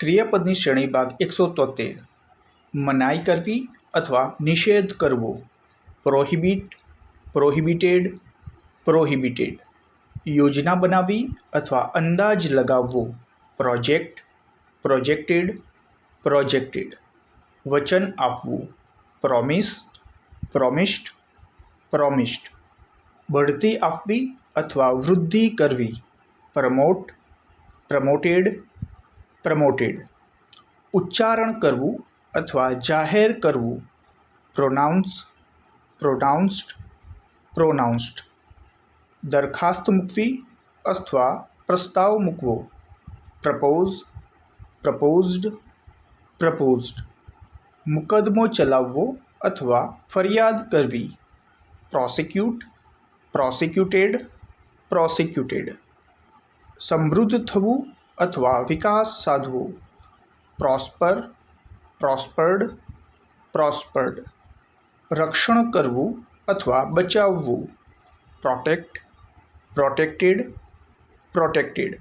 ક્રિયાપદની શ્રેણી ભાગ 173. મનાઈ કરવી અથવા નિષેધ કરવો. Prohibit, prohibited, prohibited. યોજના બનાવવી અથવા અંદાજ લગાવવો. Project, projected, projected. વચન આપવું. Promise, promised, promised. બઢતી આપવી અથવા વૃદ્ધિ કરવી. Promote, promoted, promoted. ઉચ્ચારણ કરવું અથવા જાહેર કરવું. પ્રોનાઉન્સ, પ્રોનાઉન્સ્ડ, પ્રોનાઉન્સ્ડ. દરખાસ્ત મૂકવી અથવા પ્રસ્તાવ મૂકવો. Propose, proposed, proposed. મુકદ્દમો ચલાવવો અથવા ફરિયાદ કરવી. પ્રોસિક્યુટ, પ્રોસિક્યુટેડ, પ્રોસિક્યુટેડ. સમૃદ્ધ થવું અથવા વિકાસ સાધવો. પ્રોસ્પર, પ્રોસ્પર્ડ, પ્રોસ્પર્ડ. રક્ષણ કરવું અથવા બચાવવું. Protect, protected, protected.